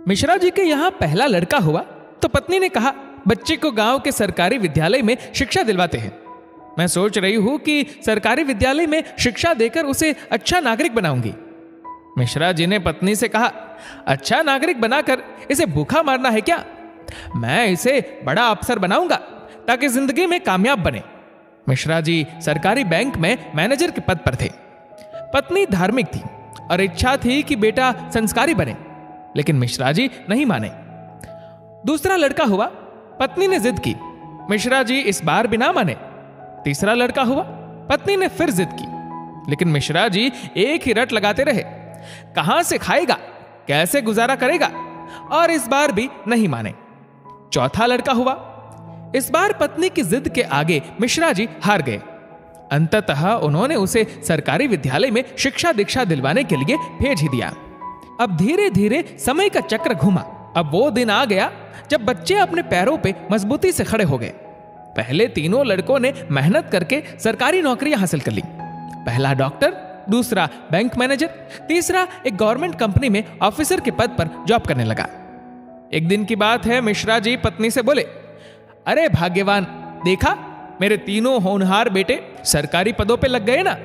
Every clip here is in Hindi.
मिश्रा जी के यहाँ पहला लड़का हुआ तो पत्नी ने कहा, बच्चे को गांव के सरकारी विद्यालय में शिक्षा दिलवाते हैं। मैं सोच रही हूं कि सरकारी विद्यालय में शिक्षा देकर उसे अच्छा नागरिक बनाऊंगी। मिश्रा जी ने पत्नी से कहा, अच्छा नागरिक बनाकर इसे भूखा मारना है क्या? मैं इसे बड़ा अफसर बनाऊंगा ताकि जिंदगी में कामयाब बने। मिश्रा जी सरकारी बैंक में मैनेजर के पद पर थे। पत्नी धार्मिक थी और इच्छा थी कि बेटा संस्कारी बने, लेकिन मिश्रा जी नहीं माने। दूसरा लड़का हुआ, पत्नी ने जिद की, मिश्रा जी इस बार भी ना माने। तीसरा लड़का हुआ, पत्नी ने फिर जिद की, लेकिन मिश्रा जी एक ही रट लगाते रहे। कहां से खाएगा, कैसे गुजारा करेगा, और इस बार भी नहीं माने। चौथा लड़का हुआ। इस बार पत्नी की जिद के आगे मिश्रा जी हार गए। अंततः उन्होंने उसे सरकारी विद्यालय में शिक्षा दीक्षा दिलवाने के लिए भेज ही दिया। अब धीरे धीरे समय का चक्र घुमा। अब वो दिन आ गया जब बच्चे अपने पैरों पे मजबूती से खड़े हो गए। पहले तीनों लड़कों ने मेहनत करके सरकारी नौकरियां हासिल कर ली। पहला डॉक्टर, दूसरा बैंक मैनेजर, तीसरा एक गवर्नमेंट कंपनी में ऑफिसर के पद पर जॉब करने लगा। एक दिन की बात है, मिश्रा जी पत्नी से बोले, अरे भाग्यवान, देखा मेरे तीनों होनहार बेटे सरकारी पदों पे लग गए ना,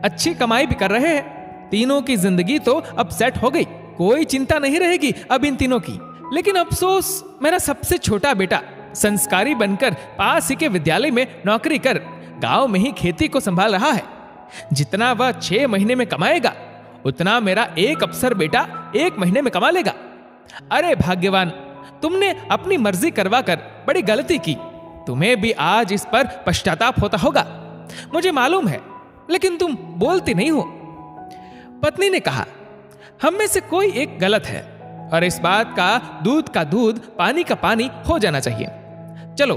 अच्छी कमाई भी कर रहे हैं। तीनों की जिंदगी तो अब सेट हो गई, कोई चिंता नहीं रहेगी अब इन तीनों की। लेकिन अफसोस, मेरा सबसे छोटा बेटा संस्कारी बनकर पास ही के विद्यालय में नौकरी कर गांव में ही खेती को संभाल रहा है। जितना वह 6 महीने में कमाएगा उतना मेरा एक अफसर बेटा 1 महीने में कमा लेगा। अरे भाग्यवान, तुमने अपनी मर्जी करवा कर बड़ी गलती की। तुम्हें भी आज इस पर पश्चाताप होता होगा, मुझे मालूम है, लेकिन तुम बोलती नहीं हो। पत्नी ने कहा, हम में से कोई एक गलत है और इस बात का दूध पानी का पानी हो जाना चाहिए। चलो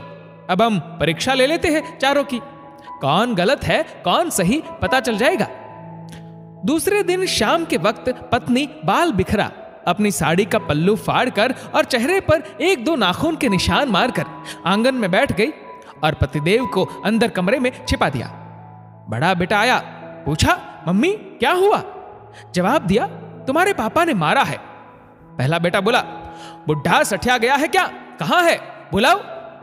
अब हम परीक्षा ले लेते हैं चारों की, कौन गलत है कौन सही पता चल जाएगा। दूसरे दिन शाम के वक्त पत्नी बाल बिखरा अपनी साड़ी का पल्लू फाड़कर और चेहरे पर 1-2 नाखून के निशान मारकर आंगन में बैठ गई और पतिदेव को अंदर कमरे में छिपा दिया। बड़ा बेटा आया, पूछा, मम्मी क्या हुआ? जवाब दिया, तुम्हारे पापा ने मारा है। पहला बेटा बोला, बुढ़ा सठिया गया है क्या? कहां है, बुलाओ।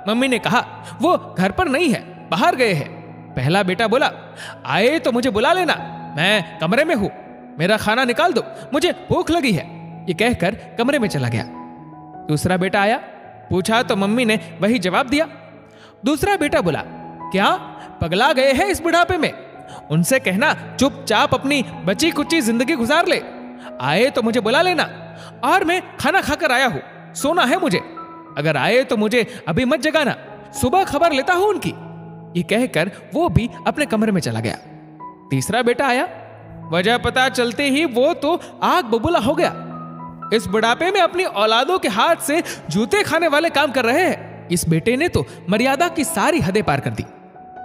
मम्मी ने कहा, वो घर पर नहीं है, बाहर गए हैं। पहला बेटा बोला, आए तो मुझे बुला लेना, मैं कमरे में हूं, मेरा खाना निकाल दो, मुझे भूख लगी है। ये कहकर कमरे में चला गया। दूसरा बेटा आया, पूछा तो मम्मी ने वही जवाब दिया। दूसरा बेटा बोला, क्या पगला गए हैं इस बुढ़ापे में? उनसे कहना चुपचाप अपनी बची कुची जिंदगी गुजार ले। आए तो मुझे बुला लेना, और मैं खाना खाकर आया हूं, सोना है मुझे। अगर आए तो मुझे अभी मत जगाना, सुबह खबर लेता हूं उनकी। ये कहकर वो भी अपने कमरे में चला गया। तीसरा बेटा आया, वजह पता चलते ही वो तो आग बबूला हो गया। इस बुढ़ापे में अपनी औलादों के हाथ से जूते खाने वाले काम कर रहे हैं। इस बेटे ने तो मर्यादा की सारी हदें पार कर दी।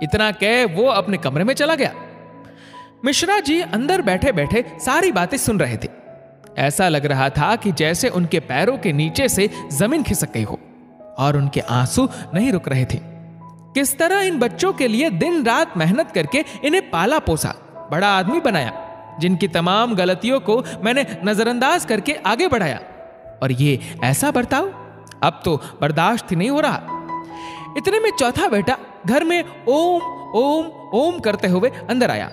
इतना कह वो अपने कमरे में चला गया। मिश्रा जी अंदर बैठे बैठे सारी बातें सुन रहे थे। ऐसा लग रहा था कि जैसे उनके पैरों के नीचे से जमीन खिसक गई हो और उनके आंसू नहीं रुक रहे थे। किस तरह इन बच्चों के लिए दिन रात मेहनत करके इन्हें पाला पोसा, बड़ा आदमी बनाया, जिनकी तमाम गलतियों को मैंने नजरअंदाज करके आगे बढ़ाया, और ये ऐसा बर्ताव अब तो बर्दाश्त ही नहीं हो रहा। इतने में चौथा बेटा घर में ओम ओम ओम करते हुए अंदर आया।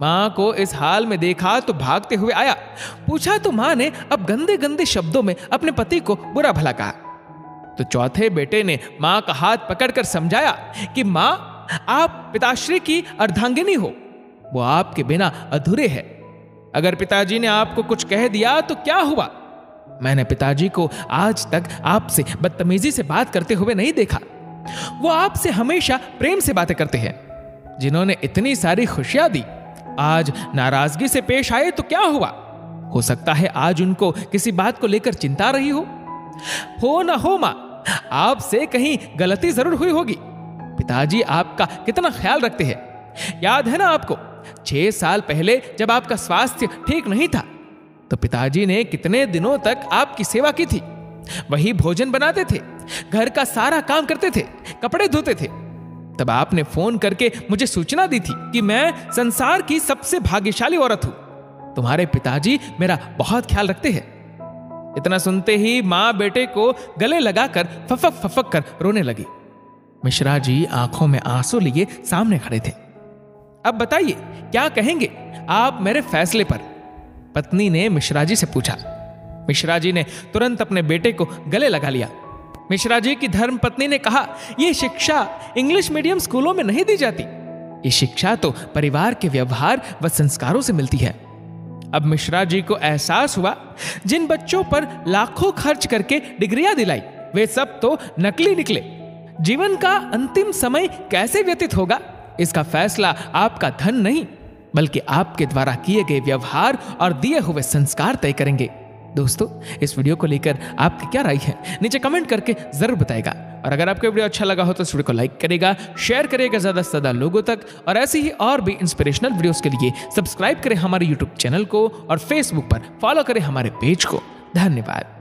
मां को इस हाल में देखा तो भागते हुए आया। पूछा तो मां ने अब गंदे गंदे शब्दों में अपने पति को बुरा भला कहा। तो चौथे बेटे ने मां का हाथ पकड़कर समझाया कि मां, आप पिताश्री की अर्धांगिनी हो, वो आपके बिना अधूरे है। अगर पिताजी ने आपको कुछ कह दिया तो क्या हुआ? मैंने पिताजी को आज तक आपसे बदतमीजी से बात करते हुए नहीं देखा। वो आपसे हमेशा प्रेम से बातें करते हैं। जिन्होंने इतनी सारी खुशियां दी, आज नाराजगी से पेश आए तो क्या हुआ? हो सकता है आज उनको किसी बात को लेकर चिंता रही हो ना हो मां, आपसे कहीं गलती जरूर हुई होगी। पिताजी आपका कितना ख्याल रखते हैं, याद है ना आपको? 6 साल पहले जब आपका स्वास्थ्य ठीक नहीं था तो पिताजी ने कितने दिनों तक आपकी सेवा की थी। वही भोजन बनाते थे, घर का सारा काम करते थे, कपड़े धोते थे। तब आपने फोन करके मुझे सूचना दी थी कि मैं संसार की सबसे भाग्यशाली औरत हूं। तुम्हारे पिताजी मेरा बहुत ख्याल रखते हैं। इतना सुनते ही माँ बेटे को गले लगाकर फफक फफक कर रोने लगी। मिश्रा जी आंखों में आंसू लिए सामने खड़े थे। अब बताइए क्या कहेंगे आप मेरे फैसले पर? पत्नी ने मिश्रा जी से पूछा। मिश्रा जी ने तुरंत अपने बेटे को गले लगा लिया। मिश्रा जी की धर्म पत्नी ने कहा, यह शिक्षा इंग्लिश मीडियम स्कूलों में नहीं दी जाती। ये शिक्षा तो परिवार के व्यवहार व संस्कारों से मिलती है। अब मिश्रा जी को एहसास हुआ, जिन बच्चों पर लाखों खर्च करके डिग्रियां दिलाई वे सब तो नकली निकले। जीवन का अंतिम समय कैसे व्यतीत होगा, इसका फैसला आपका धन नहीं बल्कि आपके द्वारा किए गए व्यवहार और दिए हुए संस्कार तय करेंगे। दोस्तों, इस वीडियो को लेकर आपकी क्या राय है नीचे कमेंट करके जरूर बताएगा। और अगर आपको वीडियो अच्छा लगा हो तो इस वीडियो को लाइक करेगा, शेयर करेगा ज्यादा से ज्यादा लोगों तक। और ऐसी ही और भी इंस्पिरेशनल वीडियोस के लिए सब्सक्राइब करें हमारे यूट्यूब चैनल को और फेसबुक पर फॉलो करें हमारे पेज को। धन्यवाद।